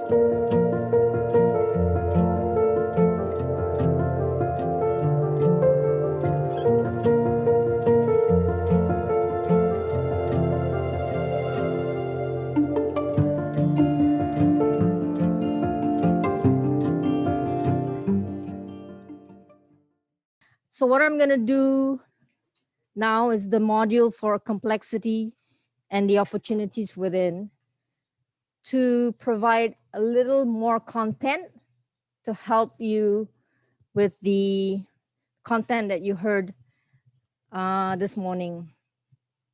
So what I'm going to do now is the module for complexity and the opportunities within, to provide a little more content to help you with the content that you heard this morning.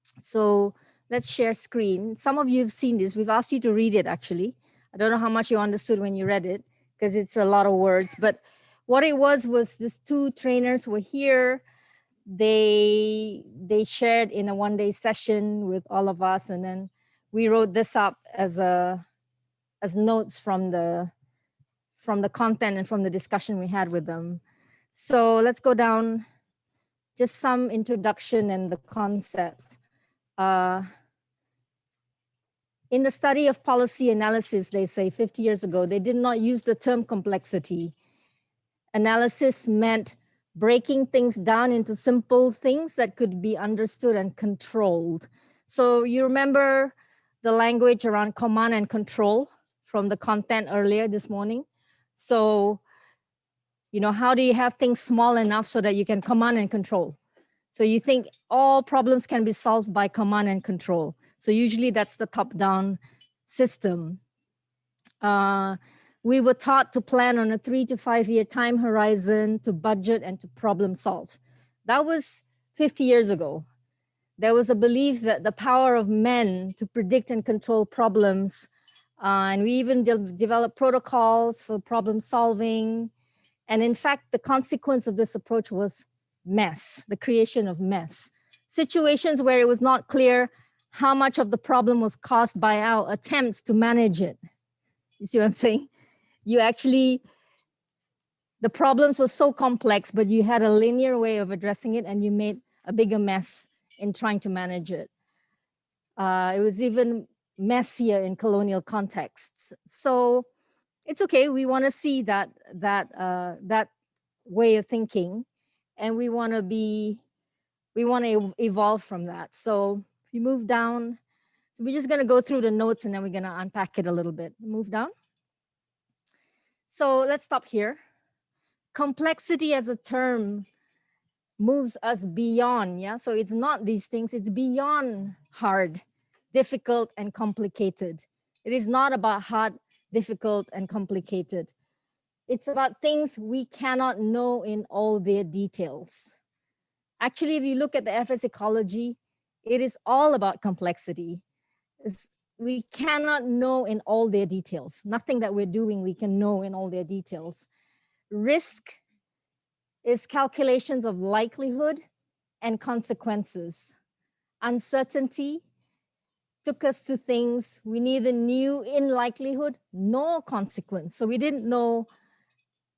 So let's share screen. Some of you have seen this. We've asked you to read it actually. I don't know how much you understood when you read it because it's a lot of words, but what it was these two trainers were here. They shared in a one-day session with all of us, and then we wrote this up as notes from the content and from the discussion we had with them. So let's go down, just some introduction and the concepts. In the study of policy analysis, they say 50 years ago, they did not use the term complexity. Analysis meant breaking things down into simple things that could be understood and controlled. So you remember the language around command and control from the content earlier this morning. So, you know, how do you have things small enough so that you can command and control? So you think all problems can be solved by command and control. So usually that's the top-down system. We were taught to plan on a 3 to 5 year time horizon, to budget and to problem solve. That was 50 years ago. There was a belief that the power of men to predict and control problems, and we even developed protocols for problem solving. And in fact, the consequence of this approach was mess, the creation of mess. Situations where it was not clear how much of the problem was caused by our attempts to manage it. You see what I'm saying? You actually, the problems were so complex, but you had a linear way of addressing it and you made a bigger mess in trying to manage it. It was even messier in colonial contexts. So it's okay, we wanna see that way of thinking, and we wanna evolve from that. So if you move down, so we're just gonna go through the notes and then we're gonna unpack it a little bit. Move down. So let's stop here. Complexity as a term moves us beyond, yeah? So it's not these things, it's beyond hard, difficult, and complicated. It is not about hard, difficult, and complicated. It's about things we cannot know in all their details. Actually, if you look at the FS ecology, it is all about complexity. We cannot know in all their details. Nothing that we're doing, we can know in all their details. Risk is calculations of likelihood and consequences. Uncertainty took us to things we neither knew in likelihood nor consequence. So we didn't know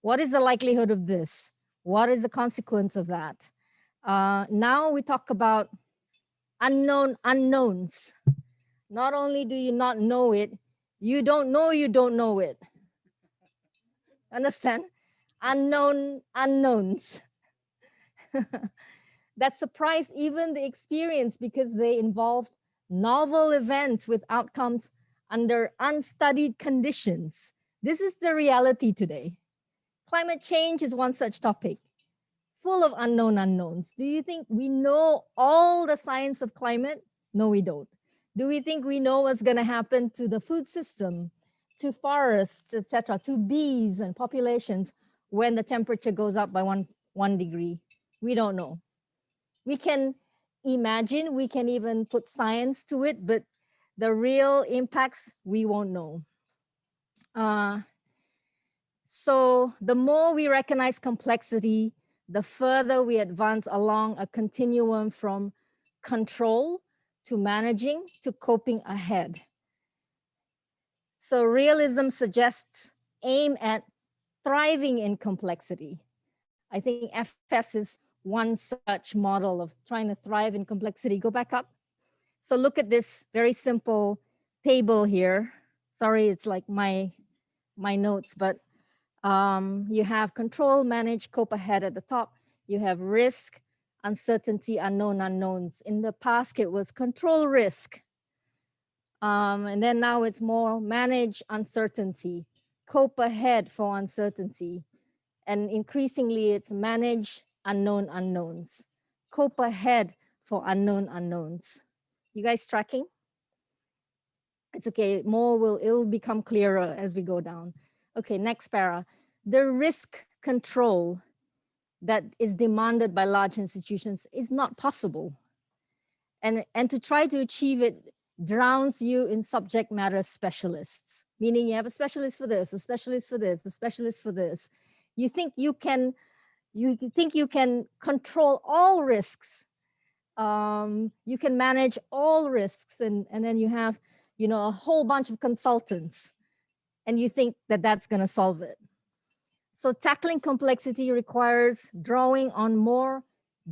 what is the likelihood of this? What is the consequence of that? Now we talk about unknown unknowns. Not only do you not know it, you don't know it. Understand? Unknown unknowns. That surprised even the experience because they involved novel events with outcomes under unstudied conditions. This is the reality today. Climate change is one such topic, full of unknown unknowns. Do you think we know all the science of climate? No, we don't. Do we think we know what's going to happen to the food system, to forests, etc., to bees and populations when the temperature goes up by one degree? We don't know. We can imagine, we can even put science to it, but the real impacts, we won't know. So the more we recognize complexity, the further we advance along a continuum from control to managing to coping ahead. So realism suggests aim at thriving in complexity. I think FS is one such model of trying to thrive in complexity. Go back up. So look at this very simple table here. Sorry, it's like my my notes, but you have control, manage, cope ahead at the top. You have risk, uncertainty, unknown, unknowns. In the past, it was control risk. And then now it's more manage uncertainty, cope ahead for uncertainty. And increasingly it's manage unknown unknowns, cope ahead for unknown unknowns. You guys tracking? It's okay, it'll become clearer as we go down. Okay, next para. The risk control that is demanded by large institutions is not possible. And to try to achieve it drowns you in subject matter specialists, meaning you have a specialist for this, a specialist for this, a specialist for this. You think you can control all risks. You can manage all risks, and then you have, a whole bunch of consultants, and you think that that's going to solve it. So tackling complexity requires drawing on more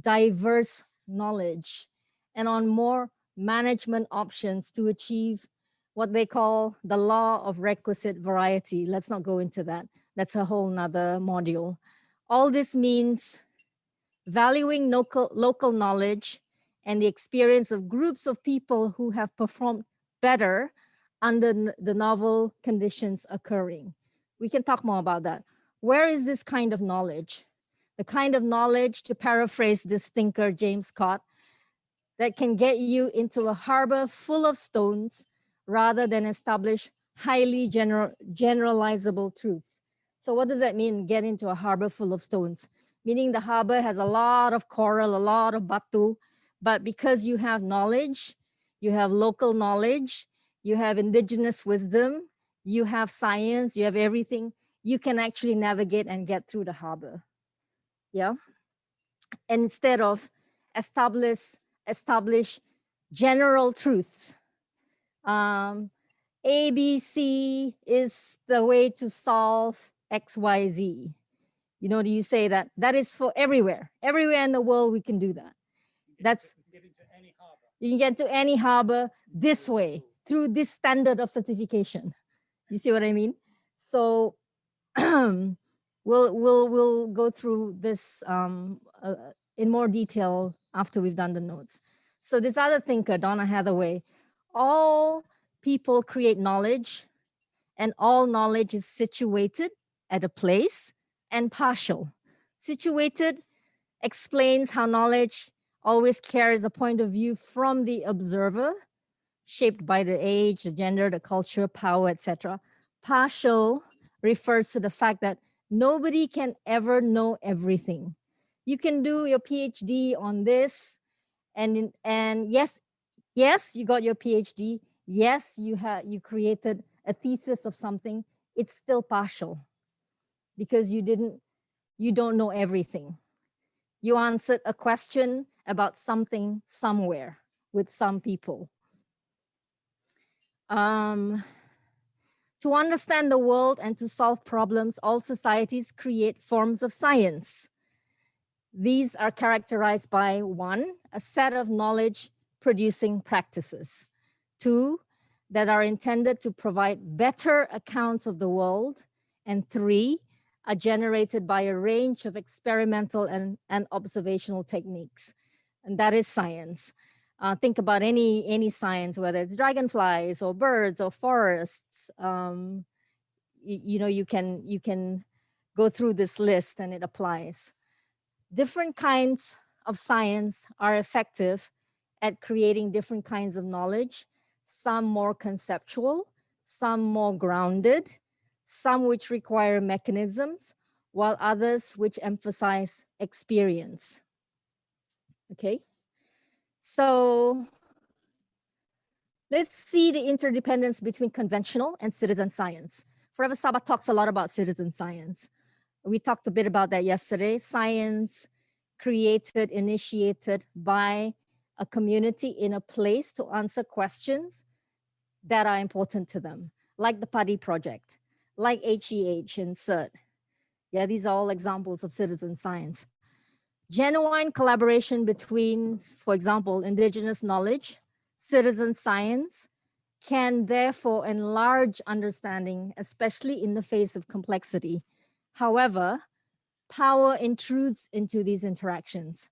diverse knowledge and on more management options to achieve what they call the law of requisite variety. Let's not go into that. That's a whole nother module. All this means valuing local knowledge and the experience of groups of people who have performed better under the novel conditions occurring. We can talk more about that. Where is this kind of knowledge? The kind of knowledge, to paraphrase this thinker, James Scott, that can get you into a harbor full of stones rather than establish highly generalizable truth. So what does that mean, get into a harbor full of stones? Meaning the harbor has a lot of coral, a lot of batu, but because you have knowledge, you have local knowledge, you have indigenous wisdom, you have science, you have everything, you can actually navigate and get through the harbor. Yeah. And instead of establish general truths. ABC is the way to solve XYZ. Do you say that is for everywhere in the world we can do that. You can get to any harbor this way through this standard of certification. You see what I mean? So we'll go through this in more detail after we've done the notes. So this other thinker, Donna Hathaway, all people create knowledge, and all knowledge is situated at a place and partial. Situated explains how knowledge always carries a point of view from the observer, shaped by the age, the gender, the culture, power, etc. Partial refers to the fact that nobody can ever know everything. You can do your PhD on this, and yes, you got your PhD. Yes, you created a thesis of something. It's still partial because you don't know everything. You answered a question about something somewhere with some people. To understand the world and to solve problems, all societies create forms of science. These are characterized by 1, a set of knowledge producing practices. 2, that are intended to provide better accounts of the world. And 3, are generated by a range of experimental and observational techniques. And that is science. Think about any science, whether it's dragonflies or birds or forests. You can go through this list and it applies. Different kinds of science are effective at creating different kinds of knowledge, some more conceptual, some more grounded, some which require mechanisms, while others which emphasize experience. Okay, so let's see the interdependence between conventional and citizen science. Forever Sabah talks a lot about citizen science. We talked a bit about that yesterday. Science created, initiated by a community in a place to answer questions that are important to them, like the PADI project, like HEH and CERT. Yeah, these are all examples of citizen science. Genuine collaboration between, for example, indigenous knowledge, citizen science, can therefore enlarge understanding, especially in the face of complexity. However, power intrudes into these interactions.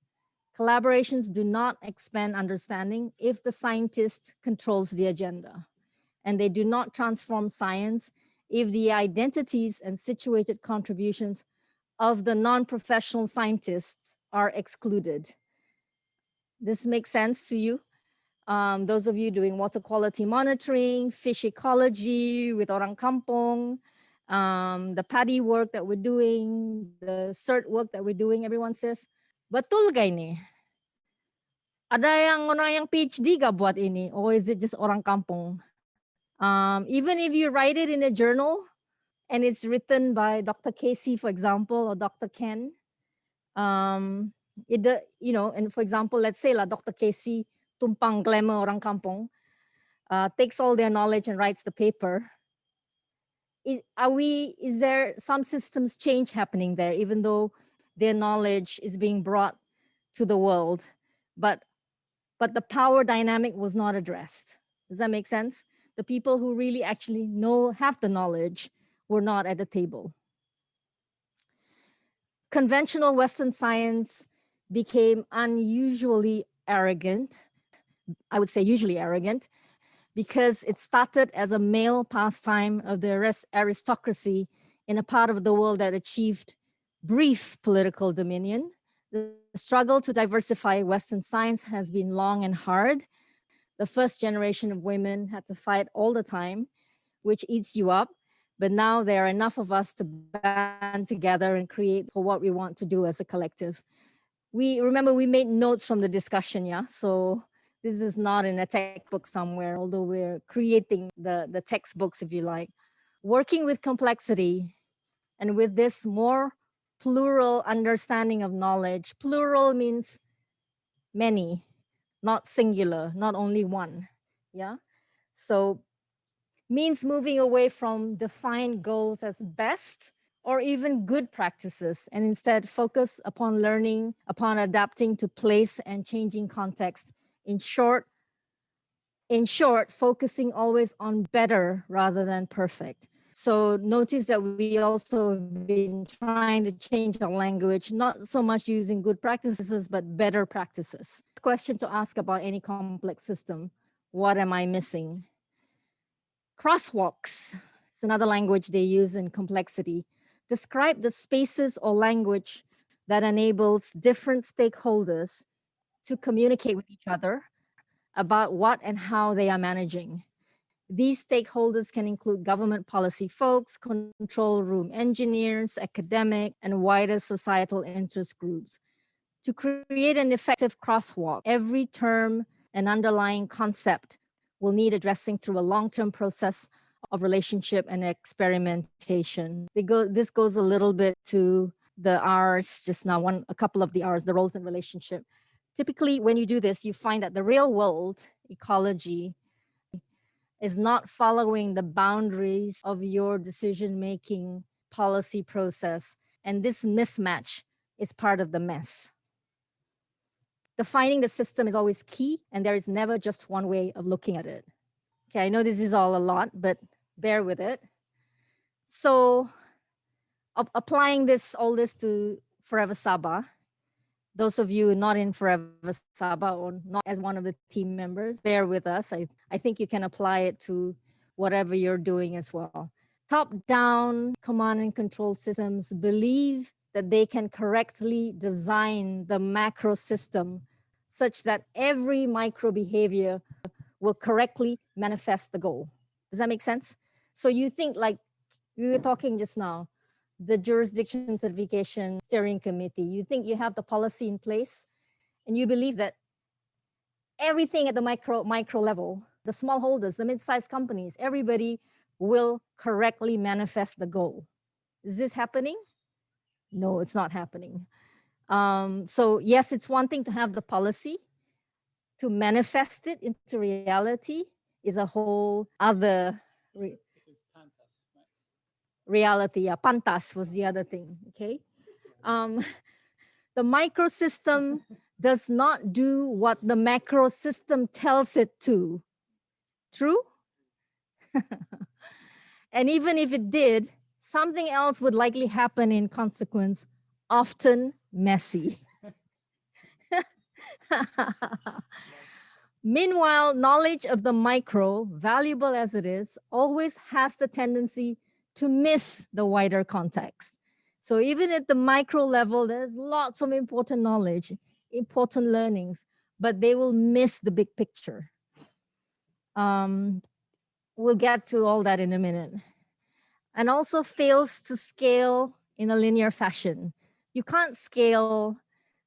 Collaborations do not expand understanding if the scientist controls the agenda, and they do not transform science if the identities and situated contributions of the non-professional scientists are excluded. This makes sense to you? Those of you doing water quality monitoring, fish ecology with orang kampong, the paddy work that we're doing, the cert work that we're doing, everyone says, betul gak ini? Ada yang orang yang PhD gak buat ini? Or is it just orang kampung? Even if you write it in a journal and it's written by Dr. Casey, for example, or Dr. Ken, and for example, let's say Dr. Casey tumpang glamour orang kampung, takes all their knowledge and writes the paper. Is there some systems change happening there, even though their knowledge is being brought to the world, but the power dynamic was not addressed? Does that make sense? The people who really actually have the knowledge were not at the table. Conventional Western science became unusually arrogant. I would say usually arrogant, because it started as a male pastime of the aristocracy in a part of the world that achieved brief political dominion. The struggle to diversify Western science has been long and hard. The first generation of women had to fight all the time, which eats you up. But now there are enough of us to band together and create for what we want to do as a collective. We made notes from the discussion, yeah? So this is not in a textbook somewhere, although we're creating the textbooks, if you like. Working with complexity and with this more plural understanding of knowledge. Plural means many, not singular, not only one, yeah? So means moving away from defined goals as best or even good practices, and instead focus upon learning, upon adapting to place and changing context. In short, focusing always on better rather than perfect. So notice that we also have been trying to change our language, not so much using good practices, but better practices. Question to ask about any complex system: what am I missing? Crosswalks, it's another language they use in complexity. Describe the spaces or language that enables different stakeholders to communicate with each other about what and how they are managing. These stakeholders can include government policy folks, control room engineers, academic, and wider societal interest groups. To create an effective crosswalk, every term and underlying concept will need addressing through a long-term process of relationship and experimentation. This goes a little bit to the R's just now, a couple of the R's, the roles and relationship. Typically, when you do this, you find that the real world ecology is not following the boundaries of your decision-making policy process. And this mismatch is part of the mess. Defining the system is always key, and there is never just one way of looking at it. Okay, I know this is all a lot, but bear with it. So applying all this to Forever Sabah, those of you not in Forever Sabah or not as one of the team members, bear with us. I think you can apply it to whatever you're doing as well. Top-down command and control systems believe that they can correctly design the macro system such that every micro behavior will correctly manifest the goal. Does that make sense? So you think, like we were talking just now, the jurisdiction certification steering committee, you think you have the policy in place and you believe that everything at the micro level, the smallholders, the mid-sized companies, everybody will correctly manifest the goal. Is this happening? No, it's not happening. So yes, it's one thing to have the policy. To manifest it into reality is a whole other reality. Yeah, pantas was the other thing, okay? The microsystem does not do what the macro system tells it to. True? And even if it did, something else would likely happen in consequence, often messy. Meanwhile, knowledge of the micro, valuable as it is, always has the tendency to miss the wider context. So even at the micro level, there's lots of important knowledge, important learnings, but they will miss the big picture. We'll get to all that in a minute. And also fails to scale in a linear fashion. You can't scale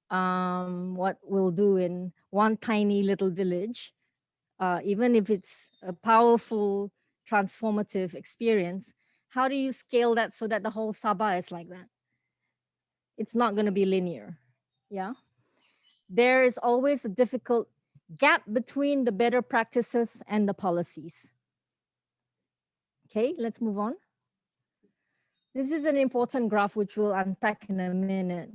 what we'll do in one tiny little village, even if it's a powerful, transformative experience. How do you scale that so that the whole Sabah is like that? It's not going to be linear. Yeah. There is always a difficult gap between the better practices and the policies. Okay, let's move on. This is an important graph which we'll unpack in a minute.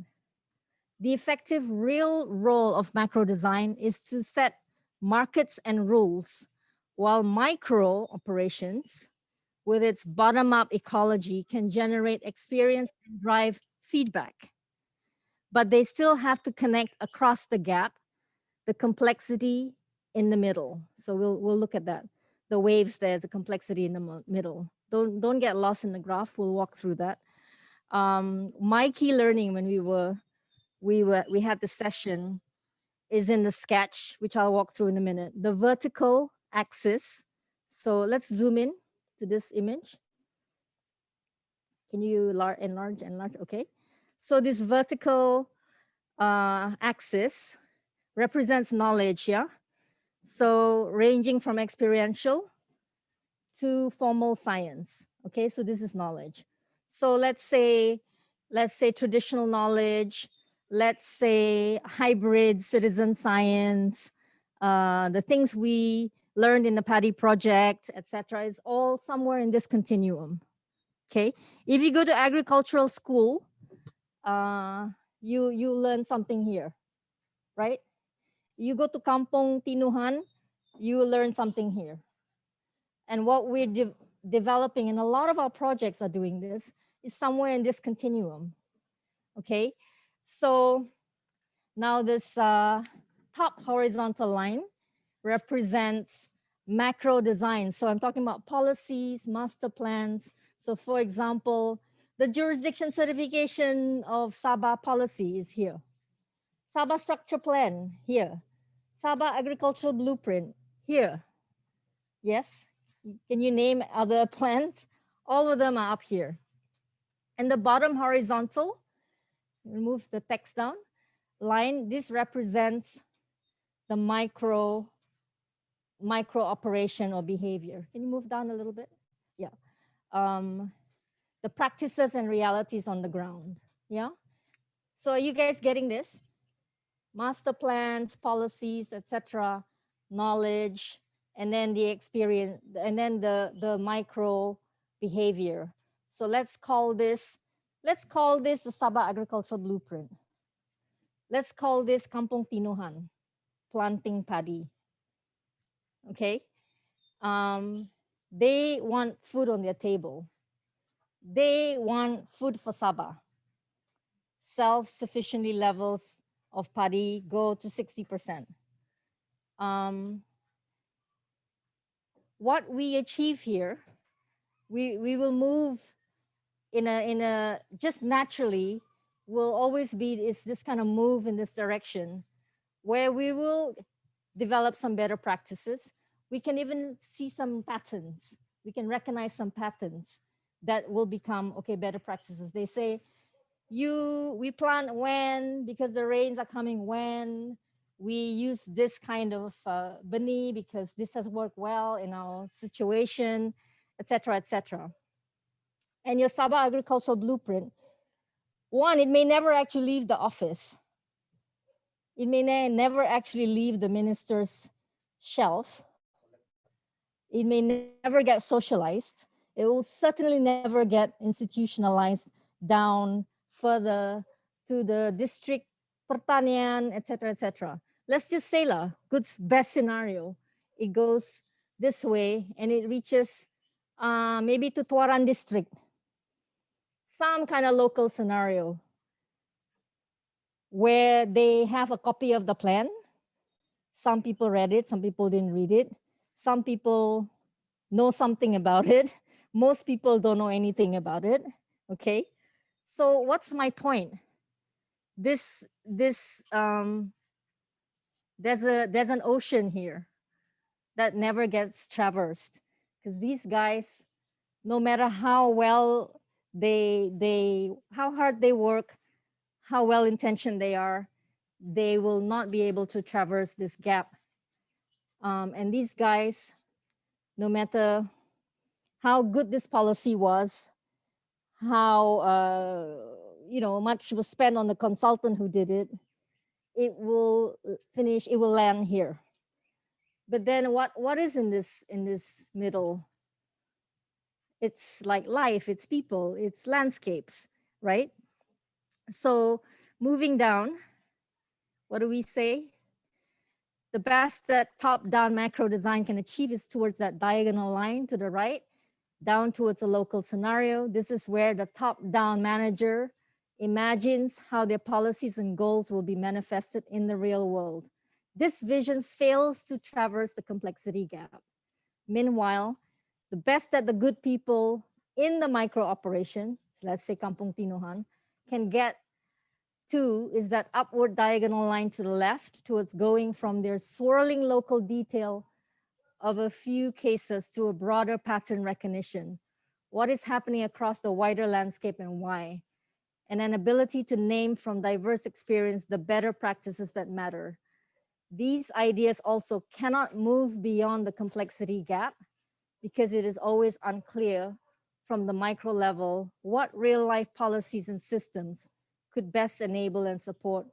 The effective real role of macro design is to set markets and rules, while micro operations, with its bottom-up ecology, can generate experience and drive feedback. But they still have to connect across the gap, the complexity in the middle. So we'll look at that. The waves there, the complexity in the middle. Don't get lost in the graph. We'll walk through that. My key learning when we had the session is in the sketch, which I'll walk through in a minute. The vertical axis. So let's zoom in to this image. Can you enlarge? Okay. So this vertical axis represents knowledge, yeah? So ranging from experiential to formal science. Okay, so this is knowledge. So let's say traditional knowledge, let's say hybrid citizen science, the things we learned in the Paddy project, etc., is all somewhere in this continuum. Okay, if you go to agricultural school, you learn something here, right? You go to Kampong Tinuhan, you learn something here. And what we're developing, and a lot of our projects are doing this, is somewhere in this continuum. Okay, so now this top horizontal line represents macro design. So I'm talking about policies, master plans. So for example, the jurisdiction certification of Sabah policy is here. Sabah structure plan here. Sabah agricultural blueprint here. Yes, can you name other plans? All of them are up here. And the bottom horizontal, move the text down, line, this represents the micro operation or behavior. Can you move down a little bit? Yeah. The practices and realities on the ground. Yeah. So are you guys getting this? Master plans, policies, etc., knowledge, and then the experience, and then the micro behavior. So let's call this the Sabah agricultural blueprint. Let's call this Kampong Tinuhan, planting paddy. Okay. They want food on their table. They want food for Sabah. Self-sufficiency levels of paddy go to 60%. What we achieve here, we will move in a just naturally will always be is this kind of move in this direction where we will develop some better practices. We can even see some patterns. We can recognize some patterns that will become, okay, better practices. They say, we plant when, because the rains are coming when, we use this kind of benih because this has worked well in our situation, etc., etc. And your Sabah agricultural blueprint, one, it may never actually leave the office. It may never actually leave the minister's shelf. It may never get socialized. It will certainly never get institutionalized down further to the district pertanian, etc., etc. Let's just say, best scenario, it goes this way and it reaches maybe to Tuaran district, some kind of local scenario where they have a copy of the plan. Some people read it, some people didn't read it. Some people know something about it. Most people don't know anything about it. Okay. So what's my point? There's an ocean here that never gets traversed, because these guys, no matter how well how hard they work, how well intentioned they are, they will not be able to traverse this gap. And these guys, no matter how good this policy was, how much was spent on the consultant who did it, it will land here. But then what is in this middle? It's like life, it's people, it's landscapes, right? So moving down, what do we say? The best that top-down macro design can achieve is towards that diagonal line to the right, down towards a local scenario. This is where the top-down manager imagines how their policies and goals will be manifested in the real world. This vision fails to traverse the complexity gap. Meanwhile, the best that the good people in the micro operation, let's say Kampung Tinohan, can get to is that upward diagonal line to the left towards going from their swirling local detail of a few cases to a broader pattern recognition. What is happening across the wider landscape and why? And an ability to name from diverse experience the better practices that matter. These ideas also cannot move beyond the complexity gap because it is always unclear from the micro level what real life policies and systems could best enable and support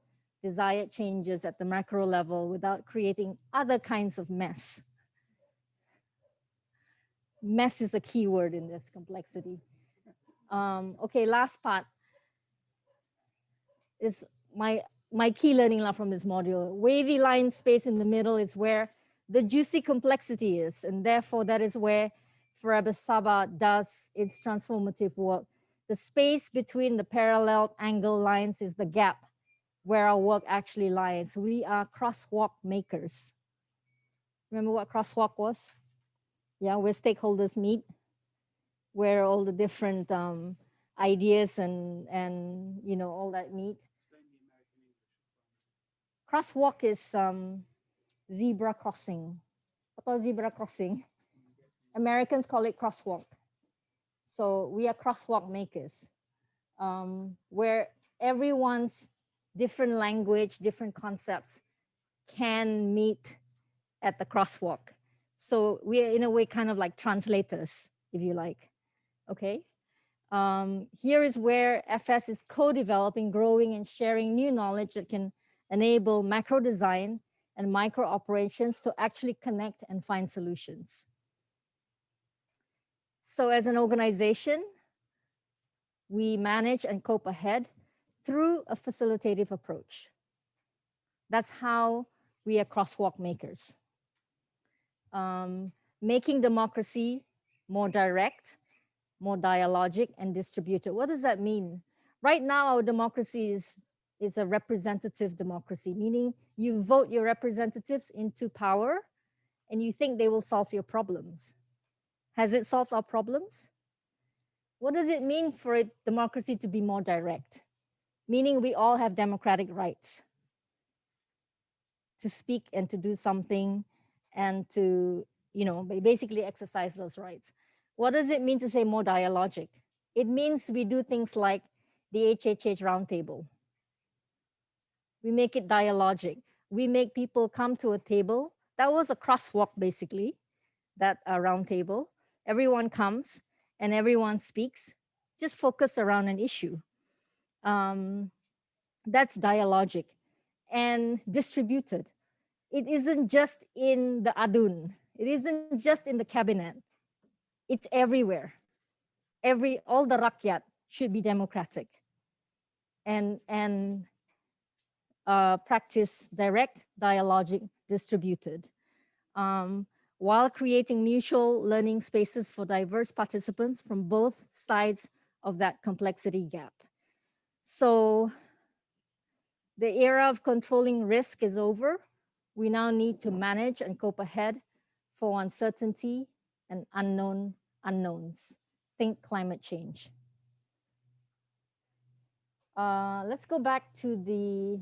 desired changes at the macro level without creating other kinds of mess. Mess is a key word in this complexity. Okay, last part is my key learning from this module. Wavy line space in the middle is where the juicy complexity is, and therefore that is where Forever Saba does its transformative work. The space between the parallel angle lines is the gap where our work actually lies. We are crosswalk makers. Remember what crosswalk was? Yeah, where stakeholders meet, where all the different ideas and all that meet. Crosswalk is zebra crossing. What is zebra crossing? Americans call it crosswalk. So we are crosswalk makers, where everyone's different language, different concepts can meet at the crosswalk. So we are in a way kind of like translators, if you like. Okay. Here is where FS is co-developing, growing, and sharing new knowledge that can enable macro design and micro operations to actually connect and find solutions. So as an organization, we manage and cope ahead through a facilitative approach. That's how we are crosswalk makers. Making democracy more direct, more dialogic, and distributed. What does that mean? Right now, our democracy is a representative democracy, meaning you vote your representatives into power and you think they will solve your problems. Has it solved our problems? What does it mean for democracy to be more direct? Meaning we all have democratic rights to speak and to do something and to, basically exercise those rights. What does it mean to say more dialogic? It means we do things like the HHH roundtable. We make it dialogic. We make people come to a table. That was a crosswalk, basically, that roundtable. Everyone comes and everyone speaks, just focus around an issue. That's dialogic and distributed. It isn't just in the adun. It isn't just in the cabinet. It's everywhere. All the rakyat should be democratic and practice direct, dialogic, distributed. while creating mutual learning spaces for diverse participants from both sides of that complexity gap. So the era of controlling risk is over. We now need to manage and cope ahead for uncertainty and unknown unknowns. Think climate change. Let's go back to the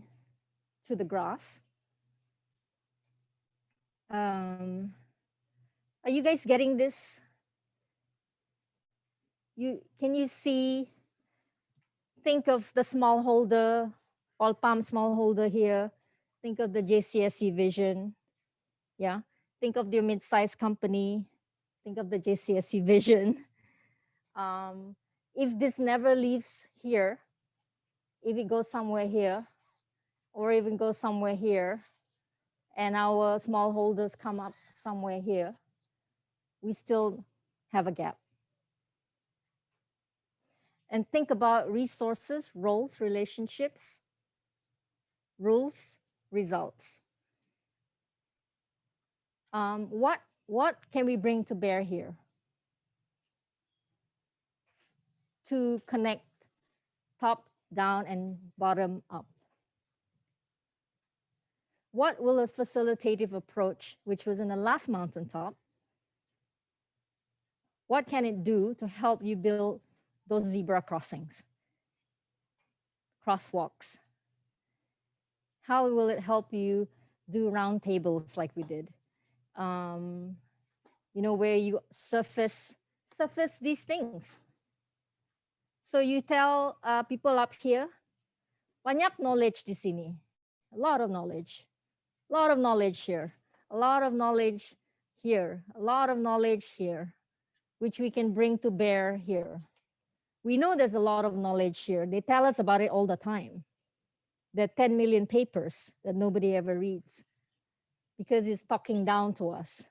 graph. Are you guys getting this? Can you see? Think of the smallholder, all palm smallholder here. Think of the JCSE vision. Yeah. Think of your mid-sized company. Think of the JCSE vision. If this never leaves here, if it goes somewhere here, or even goes somewhere here, and our smallholders come up somewhere here, we still have a gap. And think about resources, roles, relationships, rules, results. What can we bring to bear here to connect top down and bottom up? What will a facilitative approach, which was in the last mountaintop, what can it do to help you build those zebra crossings, crosswalks? How will it help you do round tables like we did? Where you surface these things. So you tell people up here, banyak knowledge di sini, a lot of knowledge here, a lot of knowledge here, a lot of knowledge here, which we can bring to bear here. We know there's a lot of knowledge here. They tell us about it all the time. There are 10 million papers that nobody ever reads because it's talking down to us.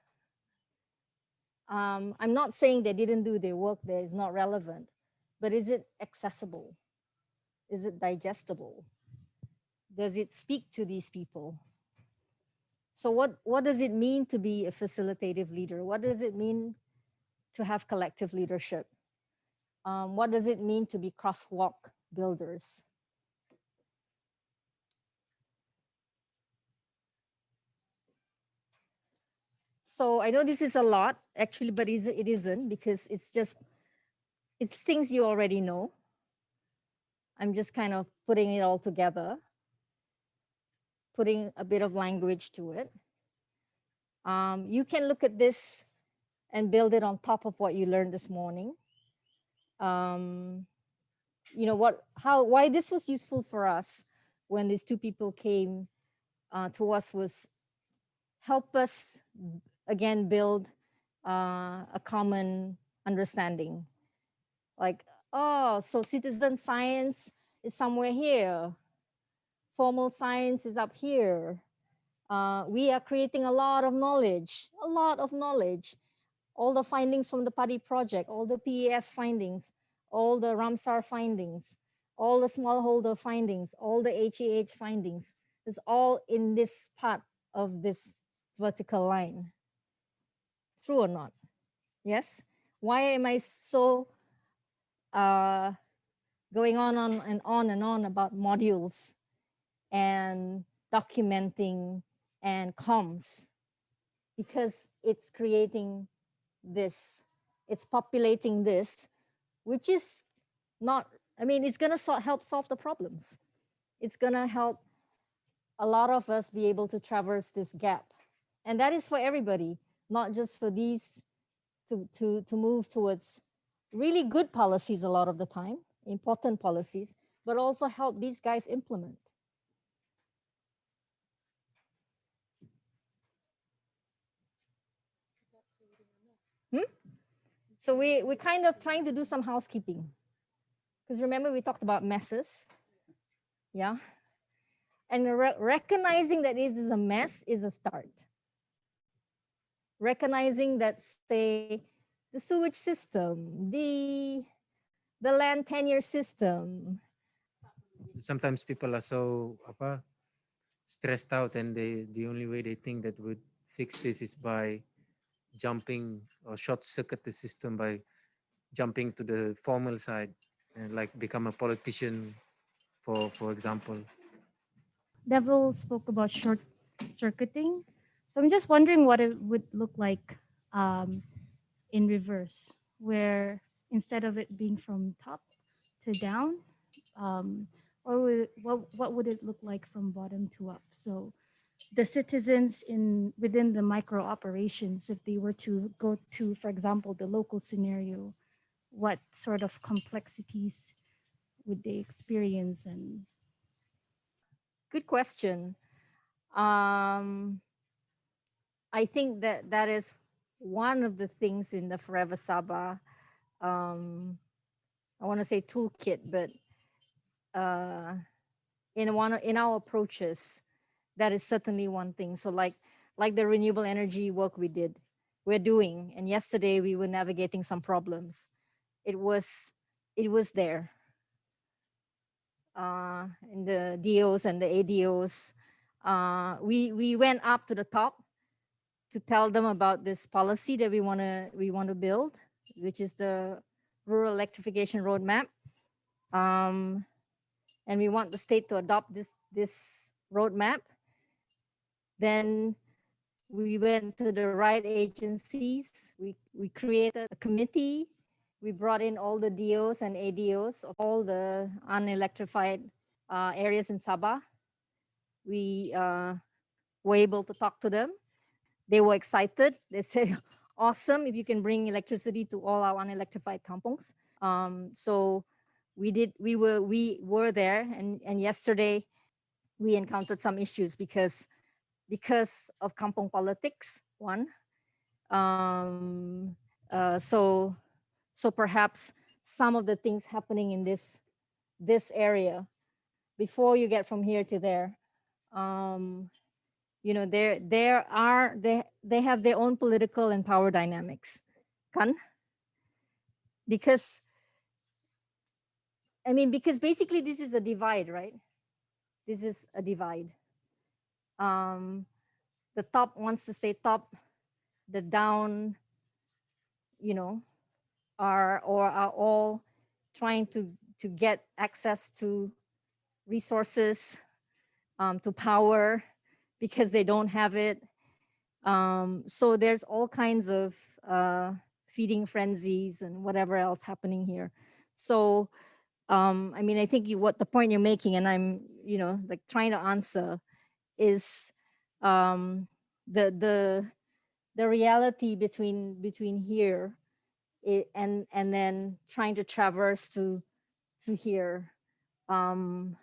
I'm not saying they didn't do their work there, it's not relevant, but is it accessible? Is it digestible? Does it speak to these people? So what does it mean to be a facilitative leader? What does it mean to have collective leadership? What does it mean to be crosswalk builders? So I know this is a lot, actually, but it isn't, because it's things you already know. I'm just kind of putting it all together, putting a bit of language to it. You can look at this and build it on top of what you learned this morning. Why this was useful for us when these two people came to us was help us again build a common understanding. Like, oh, so citizen science is somewhere here. Formal science is up here. We are creating a lot of knowledge. All the findings from the PADI project, all the PES findings, all the Ramsar findings, all the smallholder findings, all the HEH findings. It's all in this part of this vertical line. True or not? Yes? Why am I so going on and on and on about modules and documenting and comms? Because it's creating this, it's populating this, which is not, it's gonna help solve the problems. It's gonna help a lot of us be able to traverse this gap. And that is for everybody, not just for these to move towards really good policies a lot of the time, important policies, but also help these guys implement. So we're kind of trying to do some housekeeping. Because remember, we talked about messes. Yeah. And recognizing that it is a mess is a start. Recognizing that, say, the sewage system, the land tenure system. Sometimes people are so stressed out, and the only way they think that would fix this is by jumping or short circuit the system by jumping to the formal side and like become a politician, for example. Devil spoke about short circuiting. So I'm just wondering what it would look like um, in reverse, where instead of it being from top to down, um, or what would it look like from bottom to up? So the citizens in within the micro operations, if they were to go to, for example, the local scenario, what sort of complexities would they experience? And Good question. Um, I think that that is one of the things in the Forever Saba. Um, I want to say toolkit, but uh, in our approaches, that is certainly one thing. So like the renewable energy work we're doing, and yesterday we were navigating some problems. It was it was there in the DOs and the ADOs. We went up to the top to tell them about this policy that we want to build, which is the rural electrification roadmap. Um, and we want the state to adopt this roadmap. Then we went to the right agencies. We created a committee. We brought in all the DOs and ADOs of all the unelectrified areas in Sabah. We were able to talk to them. They were excited. They said, awesome if you can bring electricity to all our unelectrified kampongs. So we were there, and yesterday we encountered some issues because of kampong politics, one. Um, so perhaps some of the things happening in this area before you get from here to there, um, they have their own political and power dynamics, kan? Because because basically this is a divide, right? This is a divide. Um, the top wants to stay top, the down, you know, are all trying to get access to resources, to power, because they don't have it. So there's all kinds of feeding frenzies and whatever else happening here. So I think what the point you're making, and I'm like trying to answer, is um, the reality between here, and then trying to traverse to here. um,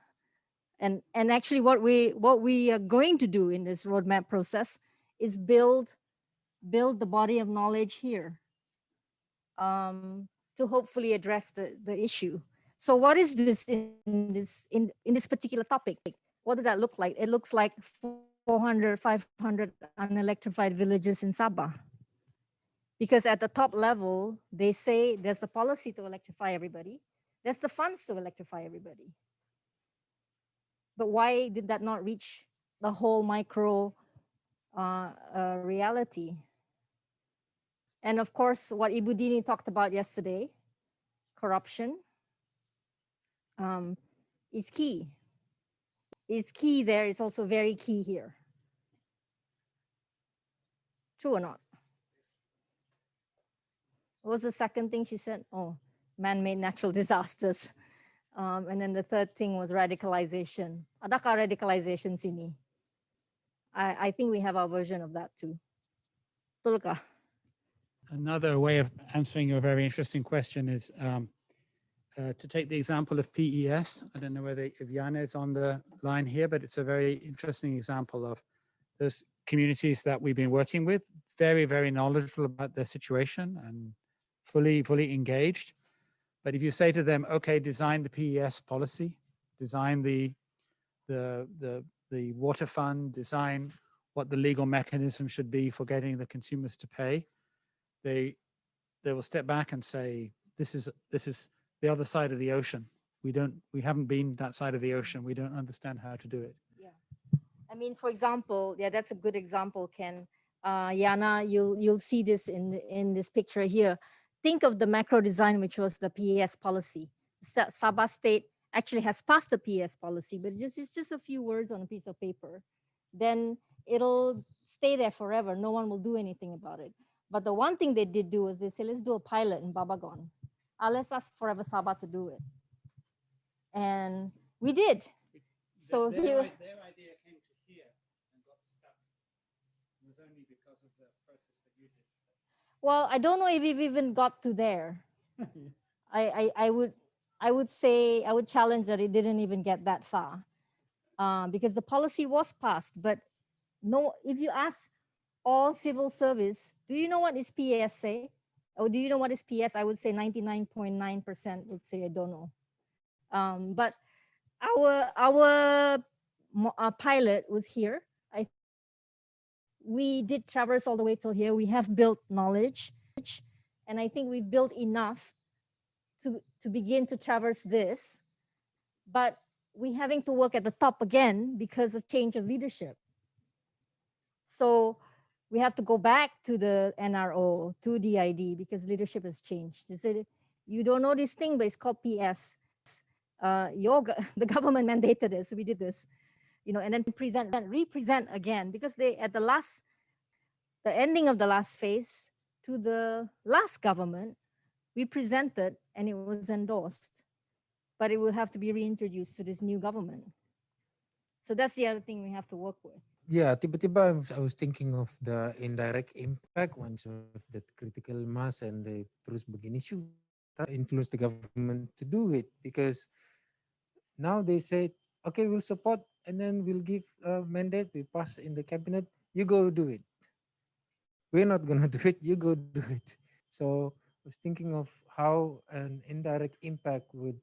and actually what we are going to do in this roadmap process is build the body of knowledge here, to hopefully address the issue. So what is this in this particular topic? What does that look like? It looks like 400, 500 unelectrified villages in Sabah. Because at the top level, they say there's the policy to electrify everybody. There's the funds to electrify everybody. But why did that not reach the whole micro reality? And of course, what Ibu Dini talked about yesterday, corruption, is key. It's key there. It's also very key here. True or not? What was the second thing she said? Oh, man-made natural disasters. And then the third thing was radicalization. Adakah radicalization sini? I think we have our version of that too. Betul kah? Another way of answering your very interesting question is to take the example of PES. I don't know whether if Yana is on the line here, but it's a very interesting example of those communities that we've been working with, very, very knowledgeable about their situation and fully engaged. But if you say to them, okay, design the PES policy, design the water fund, design what the legal mechanism should be for getting the consumers to pay, they will step back and say, this is the other side of the ocean. We haven't been that side of the ocean. We don't understand how to do it. Yeah. For example, yeah, that's a good example, Ken. Yana, you'll see this in this picture here. Think of the macro design, which was the PES policy. Sabah state actually has passed the PES policy, but it's just a few words on a piece of paper. Then it'll stay there forever. No one will do anything about it. But the one thing they did do was they said, let's do a pilot in Babagon. Let's ask Forever Sabah to do it. And we did. So their idea came to here and got stuck. It was only because of the process that you did. Well, I don't know if we've even got to there. I would say, I would challenge that it didn't even get that far, because the policy was passed. But no, if you ask all civil service, do you know what is PAS say? Or do you know what is PS? I would say 99.9% would say I don't know. But our pilot was here. We did traverse all the way till here. We have built knowledge, and I think we've built enough to begin to traverse this. But we're having to work at the top again because of change of leadership. So we have to go back to the NRO, to DID, because leadership has changed. They said, you don't know this thing, but it's called PS. The government mandated this. We did this, and then represent again, because they at the ending of the last phase to the last government, we presented and it was endorsed, but it will have to be reintroduced to this new government. So that's the other thing we have to work with. Yeah, tiba-tiba I was thinking of the indirect impact once of that critical mass, and they terus begini influence the government to do it, because now they say, okay, we'll support, and then we'll give a mandate, we pass in the cabinet, you go do it. We're not going to do it, you go do it. So I was thinking of how an indirect impact would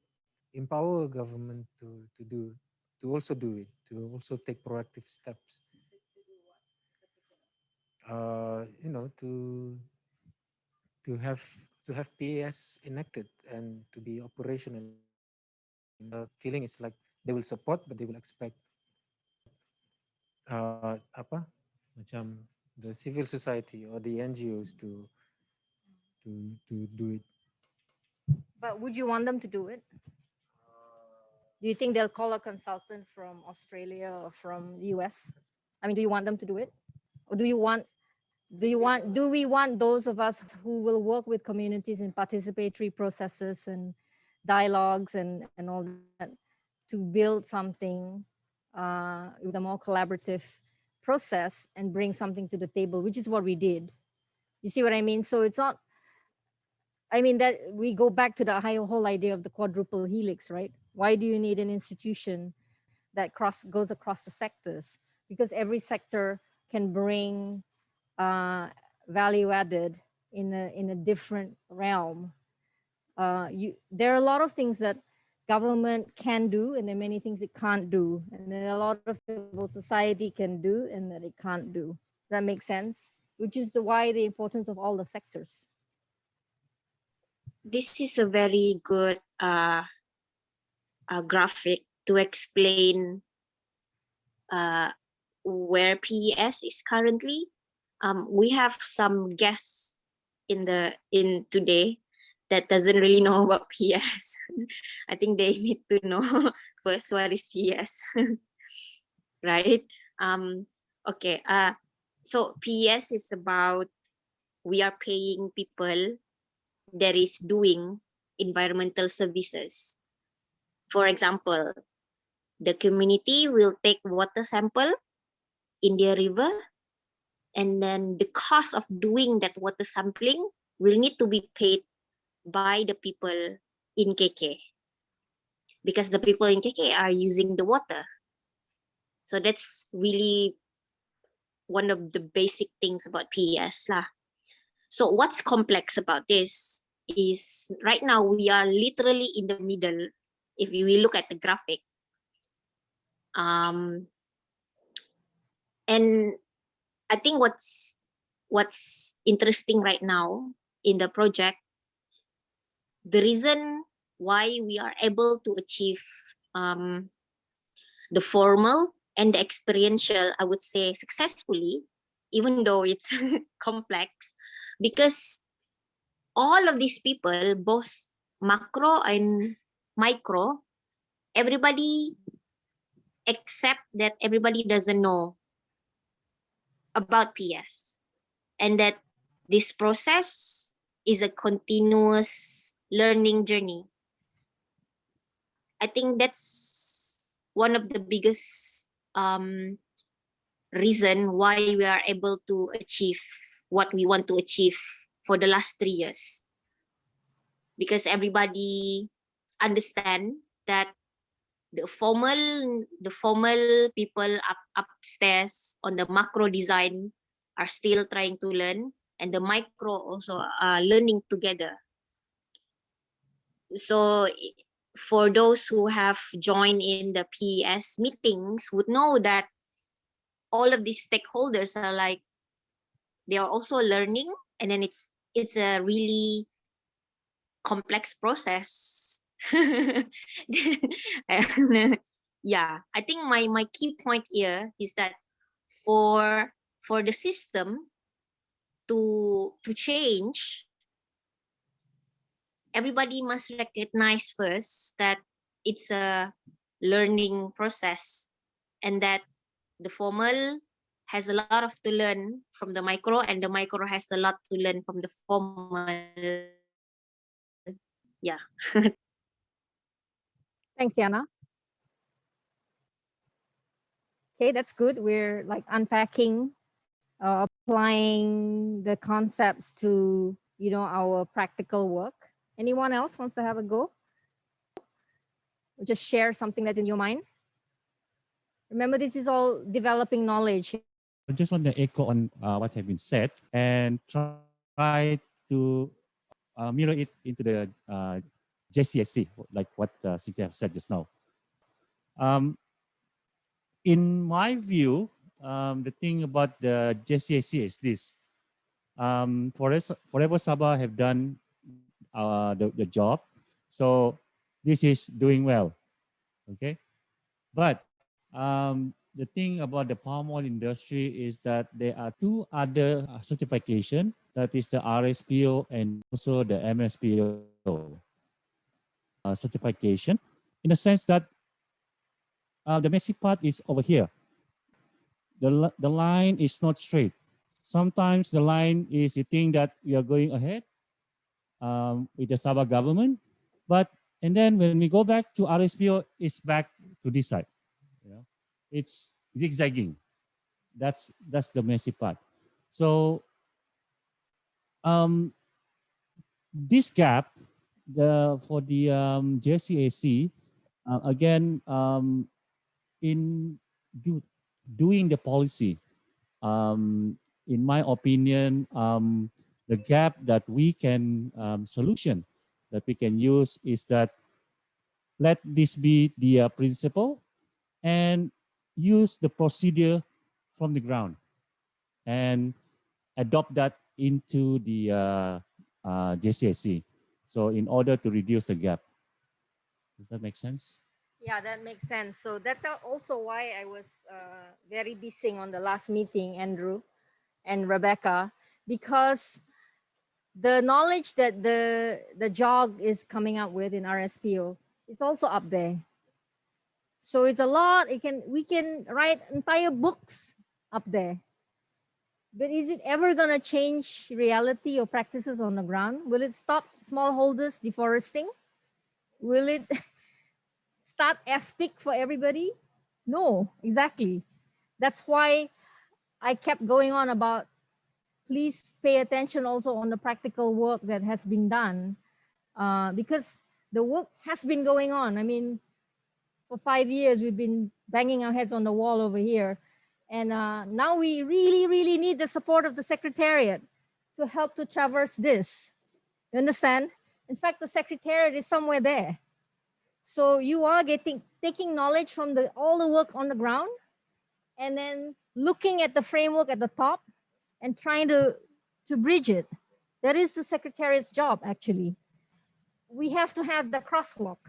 empower government to also do it, to also take proactive steps. To have PAS enacted and to be operational. The feeling is like they will support, but they will expect the civil society or the NGOs to do it. But would you want them to do it? Do you think they'll call a consultant from Australia or from the US? I mean, do you want them to do it? Or do we want those of us who will work with communities in participatory processes and dialogues and all that to build something with a more collaborative process and bring something to the table, which is what we did. You see what I mean? So it's not, I mean, that we go back to the whole idea of the quadruple helix, right? Why do you need an institution that goes across the sectors? Because every sector can bring value added in a different realm. There are a lot of things that government can do, and there are many things it can't do, and there are a lot of civil society can do and that it can't do. Does that make sense? Which is why the importance of all the sectors. This is a very good graphic to explain where PES is currently. We have some guests in today that doesn't really know about PES. I think they need to know first what is PES, right? Okay. So PES is about we are paying people that is doing environmental services. For example, the community will take water sample in their river, and then the cost of doing that water sampling will need to be paid by the people in KK, because the people in KK are using the water. So that's really one of the basic things about PES lah. So what's complex about this is right now we are literally in the middle. If we look at the graphic, and I think what's interesting right now in the project, the reason why we are able to achieve the formal and the experiential, I would say successfully, even though it's complex, because all of these people, both macro and micro, everybody except that everybody doesn't know about PS, and that this process is a continuous learning journey. I think that's one of the biggest reason why we are able to achieve what we want to achieve for the last 3 years, because everybody understand that the formal people upstairs on the macro design are still trying to learn, and the micro also are learning together. So for those who have joined in the PES meetings would know that all of these stakeholders are like, they are also learning, and then it's a really complex process. Yeah, I think my key point here is that for the system to change, everybody must recognize first that it's a learning process, and that the formal has a lot of to learn from the micro, and the micro has a lot to learn from the formal. Yeah. Thanks, Yana. Okay, that's good. We're like unpacking, applying the concepts to, our practical work. Anyone else wants to have a go? Or just share something that's in your mind. Remember, this is all developing knowledge. I just want to echo on what has been said and try to mirror it into the JCSC, like what Cynthia have said just now. In my view, the thing about the JCSC is this. Forever Sabah have done the job. So this is doing well, okay? But the thing about the palm oil industry is that there are two other certification, that is the RSPO and also the MSPO certification, in the sense that the messy part is over here. The line is not straight. Sometimes the line is, you think that we are going ahead with the Sabah government, and then when we go back to RSPO, it's back to this side. It's zigzagging. That's the messy part. So this gap, for the JCAC, again, in doing the policy, in my opinion, the gap that we can solution that we can use is that let this be the principle and use the procedure from the ground and adopt that into the JCSC. So in order to reduce the gap. Does that make sense? Yeah, that makes sense. So that's also why I was very busy on the last meeting, Andrew and Rebecca, because the knowledge that the JOG is coming up with in RSPO is also up there. So it's a lot. We can write entire books up there. But is it ever going to change reality or practices on the ground? Will it stop smallholders deforesting? Will it start FPIC for everybody? No, exactly. That's why I kept going on about, please pay attention also on the practical work that has been done, because the work has been going on. I mean, for 5 years, we've been banging our heads on the wall over here. And now we really, really need the support of the Secretariat to help to traverse this. You understand? In fact, the Secretariat is somewhere there. So you are taking knowledge from all the work on the ground, and then looking at the framework at the top and trying to bridge it. That is the Secretariat's job, actually. We have to have the crosswalk.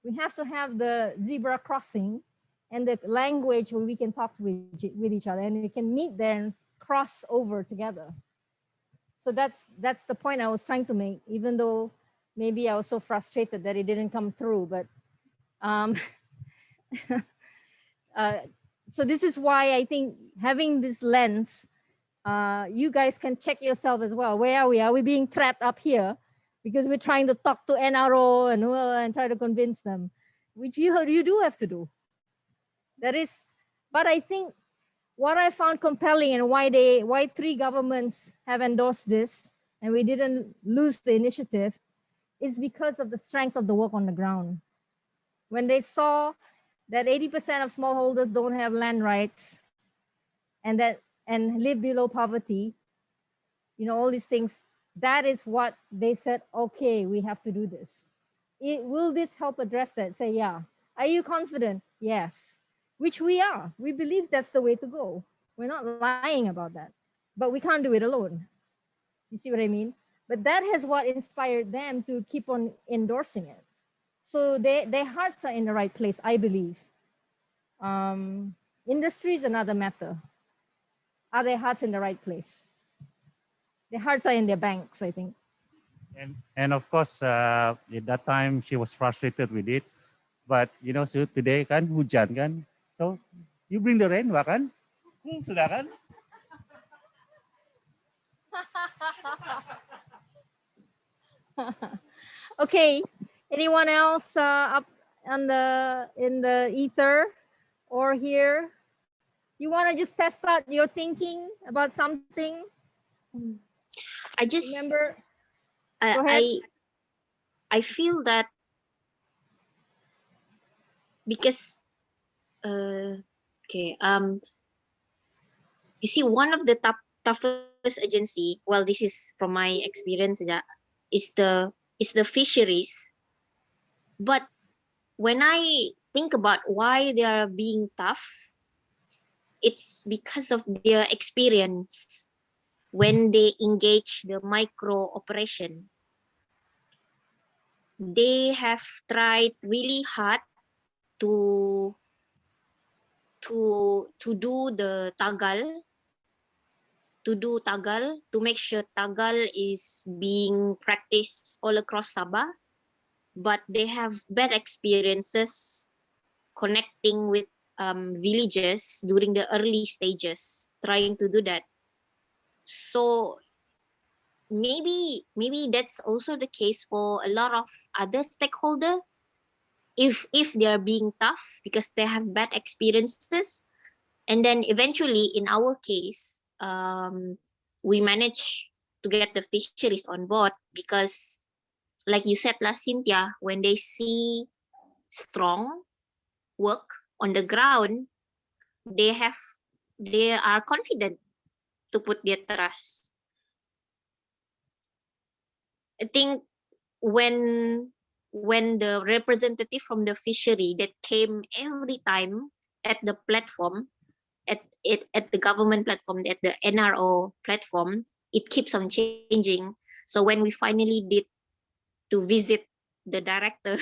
We have to have the zebra crossing and the language where we can talk with each other, and we can meet there and cross over together. So that's the point I was trying to make, even though maybe I was so frustrated that it didn't come through. But so this is why I think having this lens, you guys can check yourself as well. Where are we? Are we being trapped up here because we're trying to talk to NRO and try to convince them, which you do have to do. That is, but I think what I found compelling and why 3 governments have endorsed this and we didn't lose the initiative is because of the strength of the work on the ground. When they saw that 80% of smallholders don't have land rights and live below poverty, all these things, that is what they said, okay, we have to do this. Will this help address that? Say, yeah. Are you confident? Yes. Which we are. We believe that's the way to go. We're not lying about that, but we can't do it alone. You see what I mean? But that has what inspired them to keep on endorsing it. So their hearts are in the right place, I believe. Industry is another matter. Are their hearts in the right place? Their hearts are in their banks, I think. And of course, at that time she was frustrated with it. But so today kan hujan kan, so you bring the rain, kan? Sudah kan? Okay, anyone else up in the ether or here? You want to just test out your thinking about something? I just Remember, go ahead. I feel that because you see, one of the toughest agency, well, this is from my experience, is the fisheries. But when I think about why they are being tough, it's because of their experience when they engage the micro operation. They have tried really hard to do the tagal, to make sure tagal is being practiced all across Sabah, but they have bad experiences connecting with villages during the early stages, trying to do that. So maybe that's also the case for a lot of other stakeholders. If they are being tough because they have bad experiences, and then eventually in our case, we manage to get the fisheries on board because, like you said last Cynthia, when they see strong work on the ground, they are confident to put their trust. I think when the representative from the fishery that came every time at the platform, at the government platform, at the NRO platform, it keeps on changing. So when we finally did to visit the director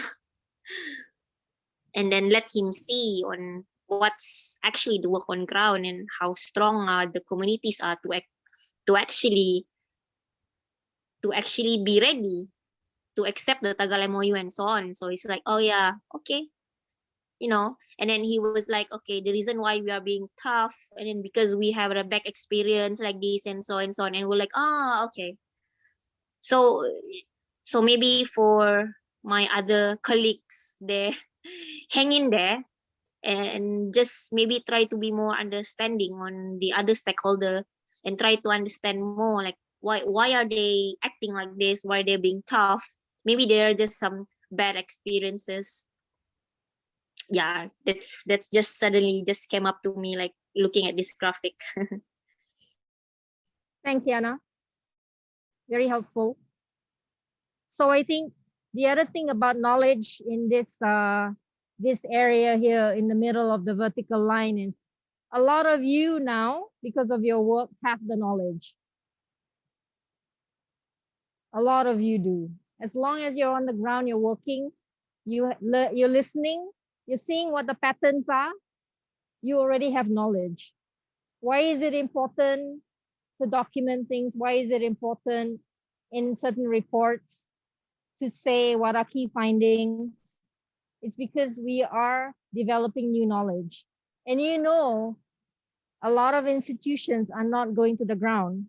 and then let him see on what's actually the work on ground and how strong the communities are to actually be ready to accept the Tagal MOU and so on. So it's like, oh yeah, okay. And then he was like, okay, the reason why we are being tough, and then because we have a back experience like this and so on, and we're like, okay. So maybe for my other colleagues, they hang in there and just maybe try to be more understanding on the other stakeholder and try to understand more, like why are they acting like this, why are they being tough. Maybe there are just some bad experiences. Yeah, that's just suddenly just came up to me, like looking at this graphic. Thank you, Anna. Very helpful. So I think the other thing about knowledge in this area here in the middle of the vertical line is a lot of you now, because of your work, have the knowledge. A lot of you do. As long as you're on the ground, you're working, you're listening, you're seeing what the patterns are, you already have knowledge. Why is it important to document things? Why is it important in certain reports to say what are key findings? It's because we are developing new knowledge. And you know, a lot of institutions are not going to the ground,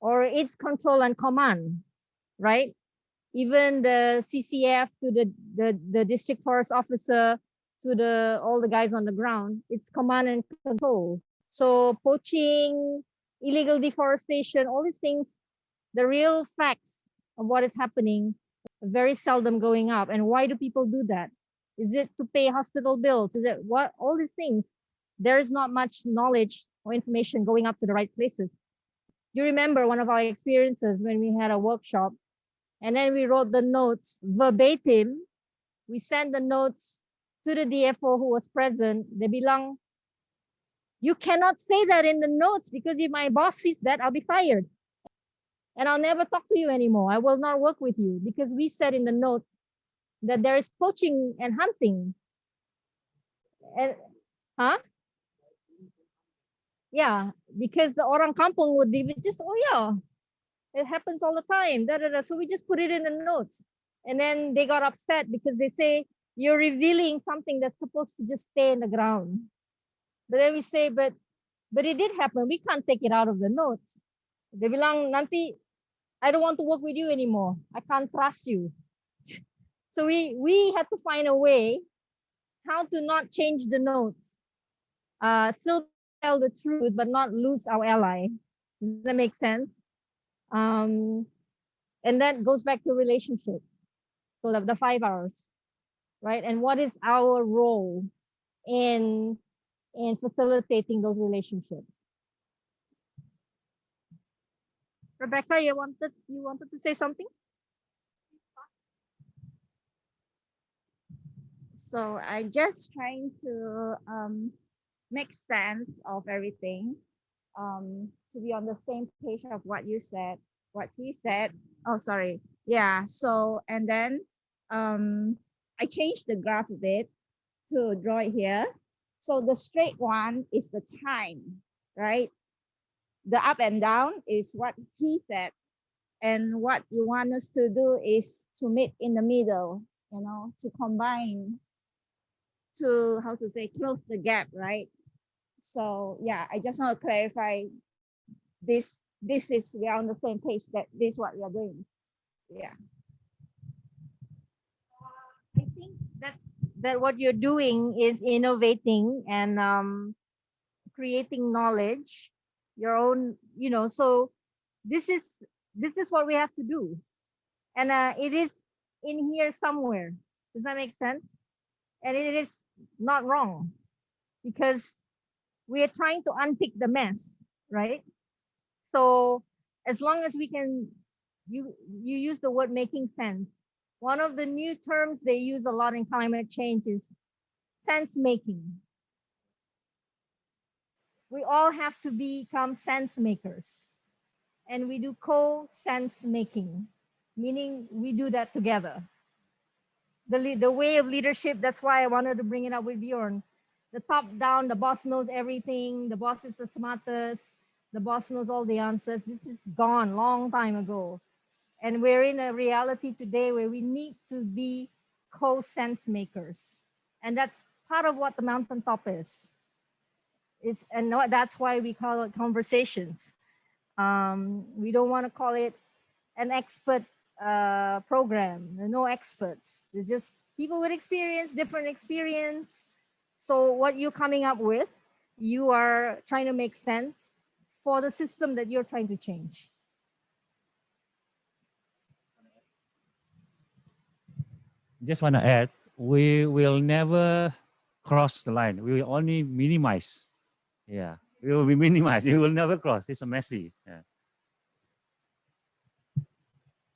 or it's control and command, right? Even the CCF to the district forest officer to all the guys on the ground, it's command and control. So poaching, illegal deforestation, all these things, the real facts of what is happening are very seldom going up. And why do people do that? Is it to pay hospital bills? Is it what? All these things. There is not much knowledge or information going up to the right places. You remember one of our experiences when we had a workshop and then we wrote the notes verbatim. We sent the notes to the DFO who was present. They bilang, you cannot say that in the notes because if my boss sees that, I'll be fired. And I'll never talk to you anymore. I will not work with you because we said in the notes that there is poaching and hunting. And, huh? Yeah, because the orang kampung would even just, oh yeah, it happens all the time. Da, da, da. So we just put it in the notes. And then they got upset because they say, you're revealing something that's supposed to just stay in the ground. But then we say, but it did happen. We can't take it out of the notes. They bilang, nanti, I don't want to work with you anymore. I can't trust you. So we had to find a way how to not change the notes. Still tell the truth, but not lose our ally. Does that make sense? And that goes back to relationships. So the 5 hours, right? And what is our role in facilitating those relationships? Rebecca, you wanted to say something? So I just trying to make sense of everything, to be on the same page of what you said, what he said. Oh, sorry. Yeah. So, and then I changed the graph a bit to draw it here. So the straight one is the time, right? The up and down is what he said. And what you want us to do is to meet in the middle, you know, to combine, to, how to say, close the gap, right? So yeah, I just want to clarify this. This is, we are on the same page that this is what we are doing. Yeah. I think that what you're doing is innovating and creating knowledge, your own, you know. So this is what we have to do, and it is in here somewhere. Does that make sense? And it is not wrong because we are trying to unpick the mess, right? So as long as we can, you use the word making sense. One of the new terms they use a lot in climate change is sense making. We all have to become sense makers, and we do co-sense making, meaning we do that together. The way of leadership, that's why I wanted to bring it up with Bjorn. The top down, the boss knows everything, the boss is the smartest, the boss knows all the answers. This is gone long time ago. And we're in a reality today where we need to be co-sense makers. And that's part of what the mountaintop is. And that's why we call it conversations. We don't want to call it an expert program. There are no experts. They're just people with experience, different experience. So what you're coming up with, you are trying to make sense for the system that you're trying to change. Just want to add, we will never cross the line. We will only minimize. Yeah, we will be minimized. We will never cross. It's a messy. Yeah.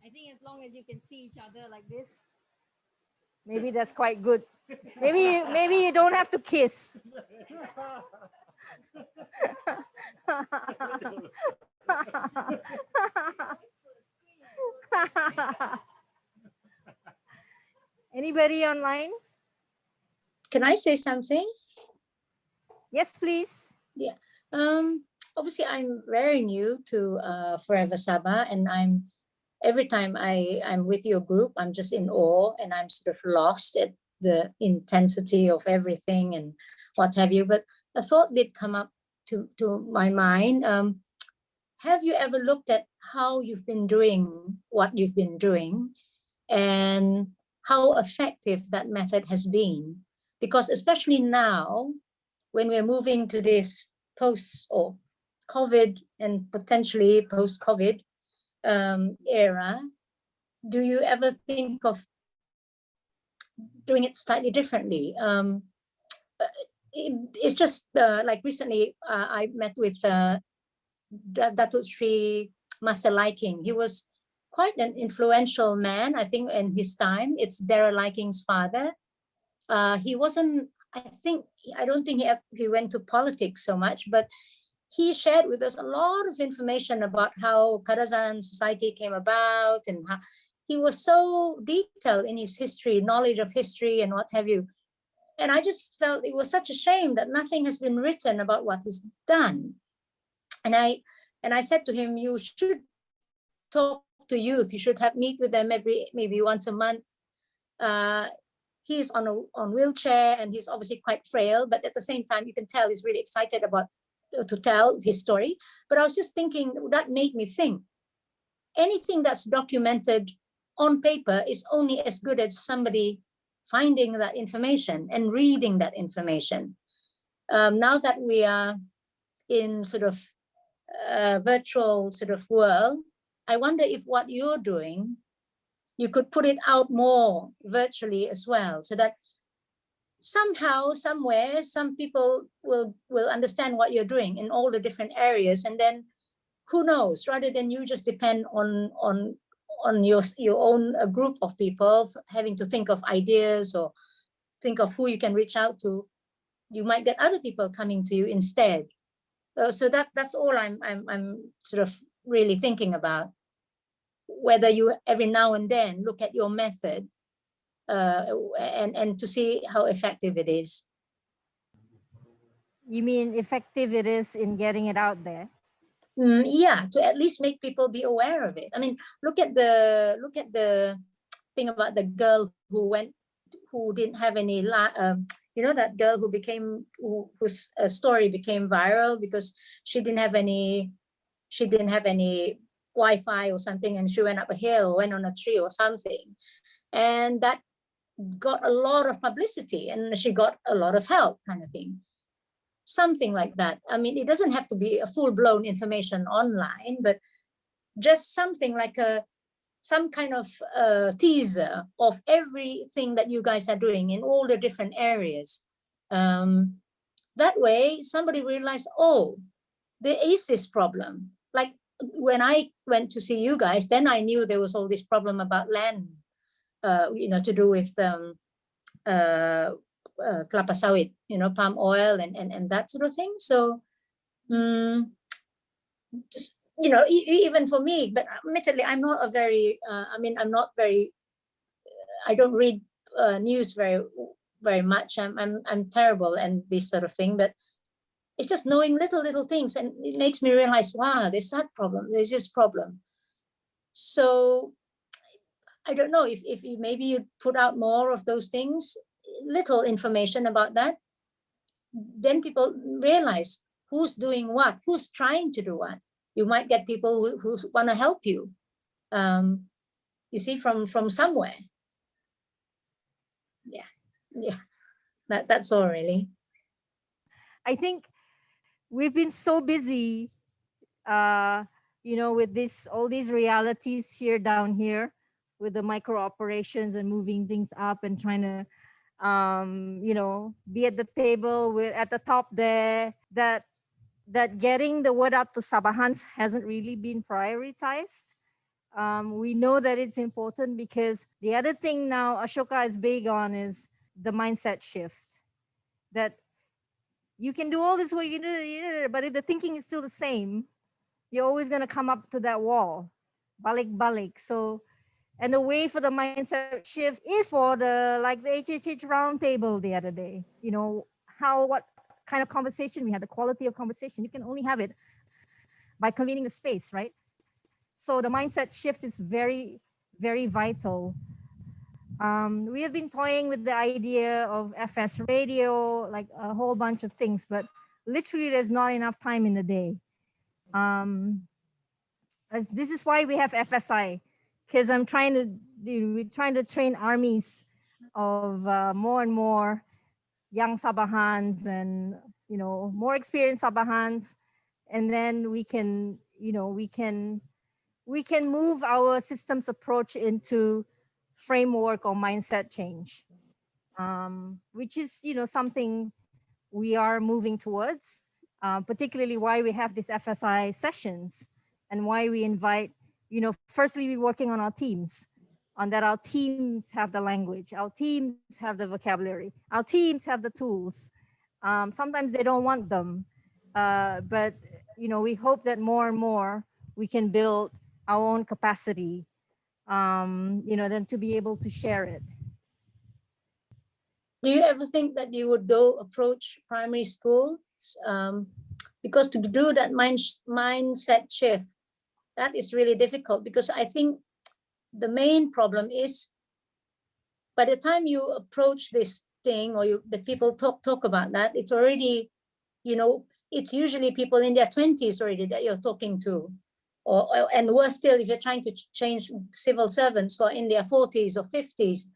I think as long as you can see each other like this, maybe that's quite good. Maybe you don't have to kiss. Anybody online? Can I say something? Yes, please. Yeah. obviously I'm very new to Forever Sabah, and every time I'm with your group, I'm just in awe, and I'm sort of lost at the intensity of everything and what have you. But a thought did come up to my mind. Have you ever looked at how you've been doing what you've been doing and how effective that method has been? Because especially now, when we're moving to this post or COVID and potentially post-COVID era, do you ever think of doing it slightly differently? It's just like recently I met with Datuk Sri Master Liking. He was quite an influential man, I think, in his time. It's Dara Liking's father. He wasn't, I don't think he went to politics so much, but he shared with us a lot of information about how Kadazan society came about, and how he was so detailed in his history, knowledge of history and what have you. And I just felt it was such a shame that nothing has been written about what he's done. And I said to him, you should talk to youth. You should meet with them maybe once a month. He's on wheelchair, and he's obviously quite frail, but at the same time, you can tell he's really excited about to tell his story. But I was just thinking, that made me think, anything that's documented on paper is only as good as somebody finding that information and reading that information. Now that we are in sort of virtual sort of world, I wonder if what you're doing, you could put it out more virtually as well, so that somehow, somewhere, some people will understand what you're doing in all the different areas. And then who knows, rather than you just depend on your own group of people having to think of ideas or think of who you can reach out to, you might get other people coming to you instead. So that's all I'm sort of really thinking about, whether you every now and then look at your method and to see how effective it is. You mean effective it is in getting it out there? Yeah, to at least make people be aware of it. I mean, look at the thing about the girl who didn't have any that girl whose story became viral because she didn't have any Wi-Fi or something, and she went up a hill, went on a tree or something, and that got a lot of publicity, and she got a lot of help, kind of thing. Something like that. I mean, it doesn't have to be a full-blown information online, but just something like some kind of teaser of everything that you guys are doing in all the different areas. That way, somebody realized, oh, there is this problem. Like when I went to see you guys, then I knew there was all this problem about land, to do with kelapa sawit, palm oil and that sort of thing. So just, even for me, but admittedly, I'm not a very, I don't read news very much. I'm terrible and this sort of thing, but it's just knowing little things, and it makes me realize, wow, there's that problem, there's this problem. So I don't know if maybe you put out more of those things, little information about that, then people realize who's doing what, who's trying to do what. You might get people who want to help you, you see, from somewhere. Yeah, that's all really. I think we've been so busy, with all these realities here down here, with the micro operations and moving things up and trying to, be at the table at the top there, that getting the word out to Sabahans hasn't really been prioritized. We know that it's important because the other thing now Ashoka is big on is the mindset shift. That you can do all this way, but if the thinking is still the same, you're always going to come up to that wall. Balik. So, and the way for the mindset shift is for the HHH roundtable the other day. What kind of conversation we had, the quality of conversation. You can only have it by convening the space, right? So the mindset shift is very, very vital. We have been toying with the idea of FS radio, like a whole bunch of things, but literally there's not enough time in the day. This is why we have FSI, because we're trying to train armies of more and more young Sabahans and more experienced Sabahans, and then we can move our systems approach into framework or mindset change, which is something we are moving towards, particularly why we have these FSI sessions and why we invite, firstly, we're working on our teams, on that our teams have the language, our teams have the vocabulary, our teams have the tools. Sometimes they don't want them, but we hope that more and more we can build our own capacity, then to be able to share it. Do you ever think that you would go approach primary school? Because to do that mindset shift, that is really difficult, because I think the main problem is by the time you approach this thing, or the people talk about that, it's already, it's usually people in their 20s already that you're talking to. And worse still, if you're trying to change civil servants who are in their 40s or 50s,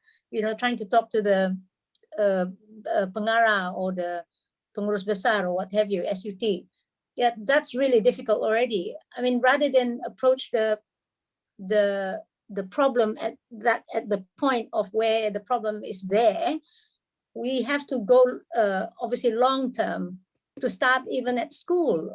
trying to talk to the pengara or the pengurus besar or what have you, SUT. Yeah, that's really difficult already. I mean, rather than approach the problem at the point of where the problem is there, we have to go obviously long term, to start even at school,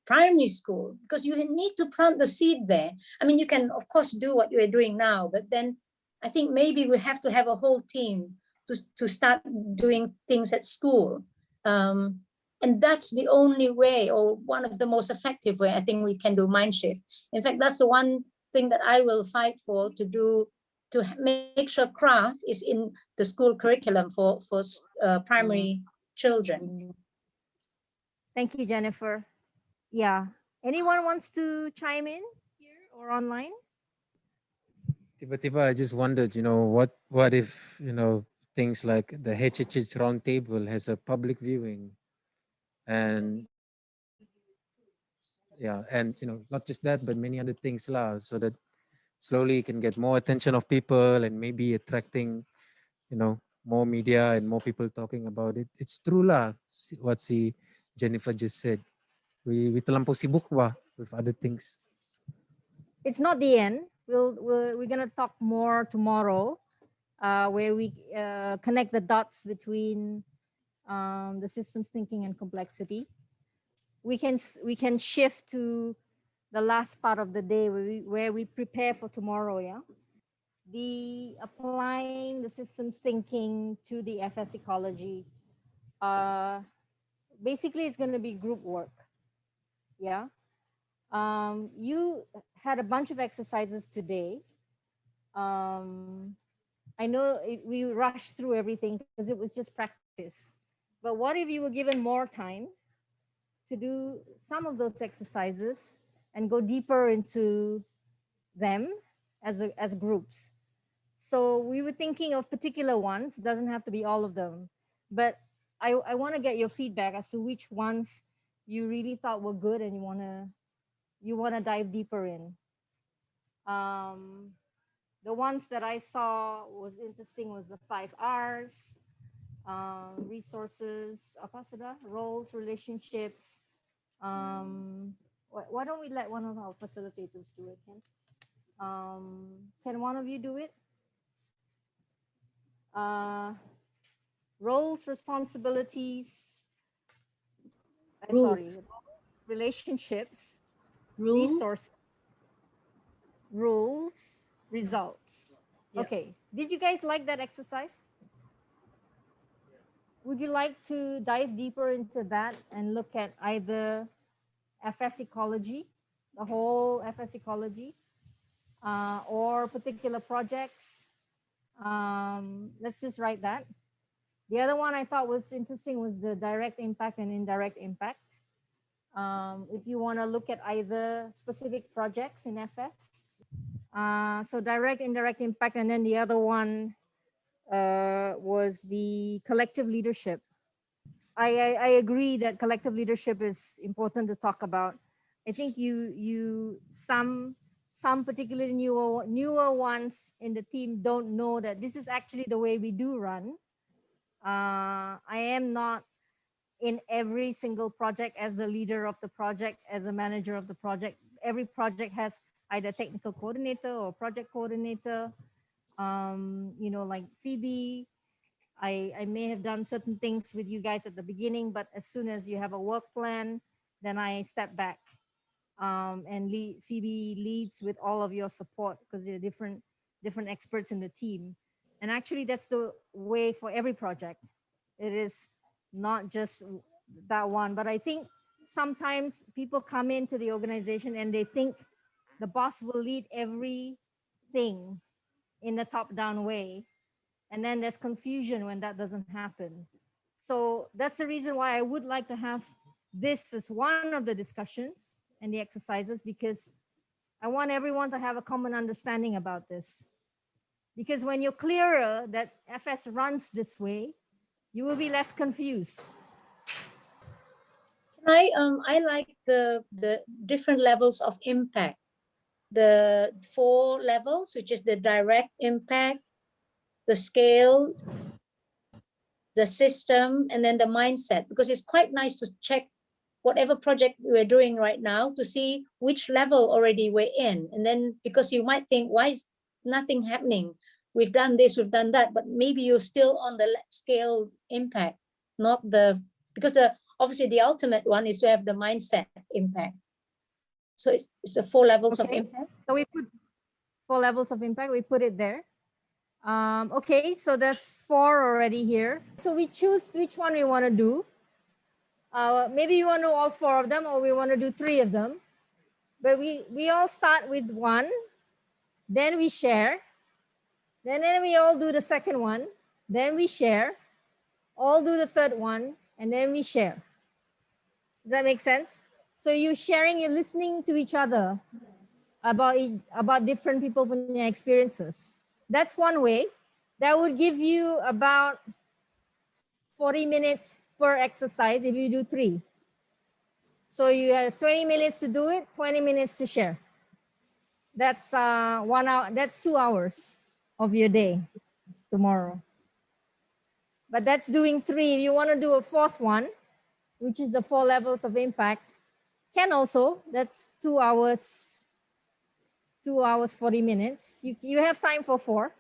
primary school, because you need to plant the seed there. I mean, you can of course do what you're doing now, but then I think maybe we have to have a whole team to start doing things at school. And that's the only way, or one of the most effective way, I think we can do mind shift. In fact, that's the one thing that I will fight for, to make sure craft is in the school curriculum for primary children. Thank you, Jennifer. Yeah. Anyone wants to chime in here or online? Tiba-tiba, I just wondered, what if, things like the HHH roundtable has a public viewing, and yeah, and not just that, but many other things lah, so that slowly you can get more attention of people and maybe attracting, more media and more people talking about it. It's true lah, what Jennifer just said. We terlampau sibuk wah with other things. It's not the end. We're gonna talk more tomorrow, where we connect the dots between the systems thinking and complexity. We can shift to the last part of the day where we prepare for tomorrow. Yeah, the applying the systems thinking to the FS ecology. Basically, it's going to be group work. Yeah. You had a bunch of exercises today. I know we rushed through everything because it was just practice. But what if you were given more time to do some of those exercises and go deeper into them as groups? So we were thinking of particular ones. It doesn't have to be all of them, but I want to get your feedback as to which ones you really thought were good and you want to dive deeper in. The ones that I saw was interesting was the 5 R's, resources, apa sudah, roles, relationships. Why don't we let one of our facilitators do it, Ken? Can one of you do it? Roles, responsibilities, sorry, relationships, resources, rules, results. Yeah. Okay, did you guys like that exercise? Would you like to dive deeper into that and look at either FS ecology, the whole FS ecology, or particular projects? Let's just write that. The other one I thought was interesting was the direct impact and indirect impact. if you want to look at either specific projects in FS. So direct, indirect impact, and then the other one was the collective leadership. I agree that collective leadership is important to talk about. I think some particularly newer ones in the team don't know that this is actually the way we do run. I am not in every single project as the leader of the project, as a manager of the project. Every project has either technical coordinator or project coordinator. You know, like Phoebe, I may have done certain things with you guys at the beginning, but as soon as you have a work plan, then I step back. And Phoebe leads with all of your support because you're different experts in the team. And actually that's the way for every project. It is not just that one, but I think sometimes people come into the organization and they think the boss will lead everything in a top-down way. And then there's confusion when that doesn't happen. So that's the reason why I would like to have this as one of the discussions and the exercises, because I want everyone to have a common understanding about this. Because when you're clearer that FS runs this way, you will be less confused. I like the different levels of impact. The 4 levels, which is the direct impact, the scale, the system, and then the mindset, because it's quite nice to check whatever project we're doing right now to see which level already we're in. And then because you might think, why is nothing happening? We've done this, we've done that, but maybe you're still on the scale impact, not the, because obviously the ultimate one is to have the mindset impact. So it's the 4 levels of impact. So we put 4 levels of impact, we put it there. Okay, so there's 4 already here. So we choose which one we want to do. Maybe you want to do all 4 of them, or we want to do 3 of them. But we all start with 1, then we share, then we all do the second one, then we share, all do the third one, and then we share. Does that make sense? So you're sharing, you're listening to each other about different people's experiences. That's one way. That would give you about 40 minutes per exercise if you do 3. So you have 20 minutes to do it, 20 minutes to share. That's 1 hour, that's 2 hours of your day tomorrow. But that's doing 3. If you want to do a 4th one, which is the 4 levels of impact, can also, that's 2 hours, 2 hours, 40 minutes. You have time for 4.